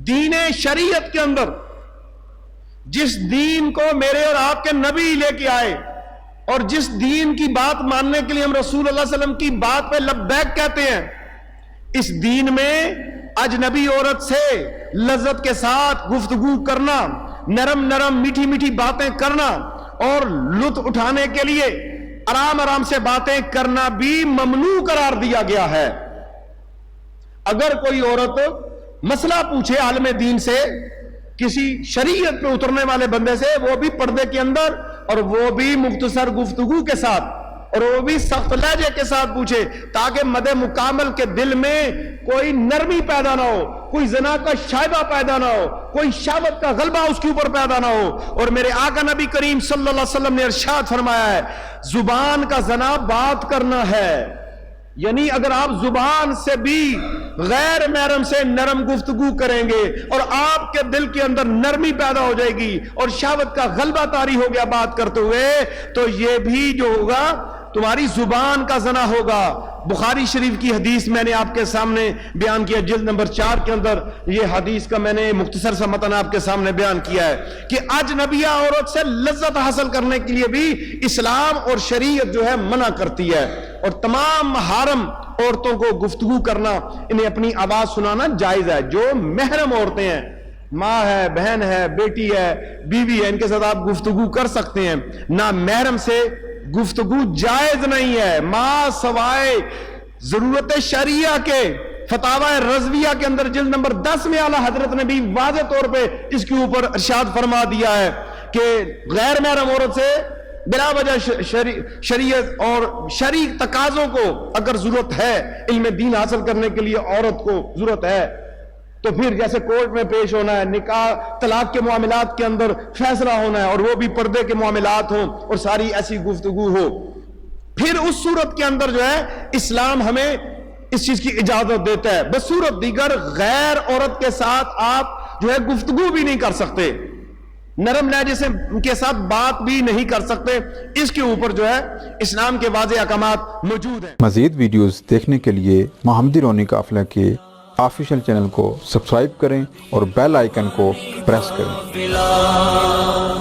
دین شریعت کے اندر جس دین کو میرے اور آپ کے نبی لے کے آئے اور جس دین کی بات ماننے کے لیے ہم رسول اللہ صلی اللہ علیہ وسلم کی بات پہ لبیک کہتے ہیں، اس دین میں اجنبی عورت سے لذت کے ساتھ گفتگو کرنا، نرم نرم میٹھی میٹھی باتیں کرنا اور لطف اٹھانے کے لیے آرام آرام سے باتیں کرنا بھی ممنوع قرار دیا گیا ہے۔ اگر کوئی عورت مسئلہ پوچھے عالم دین سے، کسی شریعت پہ اترنے والے بندے سے، وہ بھی پردے کے اندر اور وہ بھی مختصر گفتگو کے ساتھ اور وہ بھی سخت لہجے کے ساتھ پوچھے، تاکہ مد مکامل کے دل میں کوئی نرمی پیدا نہ ہو، کوئی زنا کا شائبہ پیدا نہ ہو، کوئی شہوت کا غلبہ اس کے اوپر پیدا نہ ہو۔ اور میرے آقا نبی کریم صلی اللہ علیہ وسلم نے ارشاد فرمایا ہے، زبان کا زنا بات کرنا ہے، یعنی اگر آپ زبان سے بھی غیر محرم سے نرم گفتگو کریں گے اور آپ کے دل کے اندر نرمی پیدا ہو جائے گی اور شہوت کا غلبہ طاری ہو گیا بات کرتے ہوئے، تو یہ بھی جو ہوگا تمہاری زبان کا زنا ہوگا۔ بخاری شریف کی حدیث میں نے آپ کے سامنے بیان کیا، جلد نمبر 4 کے اندر یہ حدیث کا میں نے مختصر سا متن آپ کے سامنے بیان کیا ہے کہ اجنبیہ عورت سے لذت حاصل کرنے کے لیے بھی اسلام اور شریعت جو ہے منع کرتی ہے، اور تمام محارم عورتوں کو گفتگو کرنا، انہیں اپنی آواز سنانا جائز ہے۔ جو محرم عورتیں ہیں، ماں ہے، بہن ہے، بیٹی ہے، بیوی ہے، ان کے ساتھ آپ گفتگو کر سکتے ہیں، نہ محرم سے گفتگو جائز نہیں ہے۔ ماں سوائے ضرورت شریعہ کے فتاوی رضویہ کے اندر جلد نمبر 10 میں اعلیٰ حضرت نے بھی واضح طور پہ اس کے اوپر ارشاد فرما دیا ہے کہ غیر محرم عورت سے بلا وجہ شریعت اور شرعی تقاضوں کو اگر ضرورت ہے، علم دین حاصل کرنے کے لیے عورت کو ضرورت ہے، تو پھر جیسے کورٹ میں پیش ہونا ہے، نکاح طلاق کے معاملات کے اندر فیصلہ ہونا ہے، اور وہ بھی پردے کے معاملات ہوں اور ساری ایسی گفتگو ہو، پھر اس صورت کے اندر جو ہے اسلام ہمیں اس چیز کی اجازت دیتا ہے۔ بصورت دیگر غیر عورت کے ساتھ آپ جو ہے گفتگو بھی نہیں کر سکتے، نرم لہجے سے ان کے ساتھ بات بھی نہیں کر سکتے، اس کے اوپر جو ہے اسلام کے واضح احکامات موجود ہیں۔ مزید ویڈیوز دیکھنے کے لیے محمدی رونی قافلہ کے آفیشیل چینل کو سبسکرائب کریں اور بیل آئیکن کو پریس کریں۔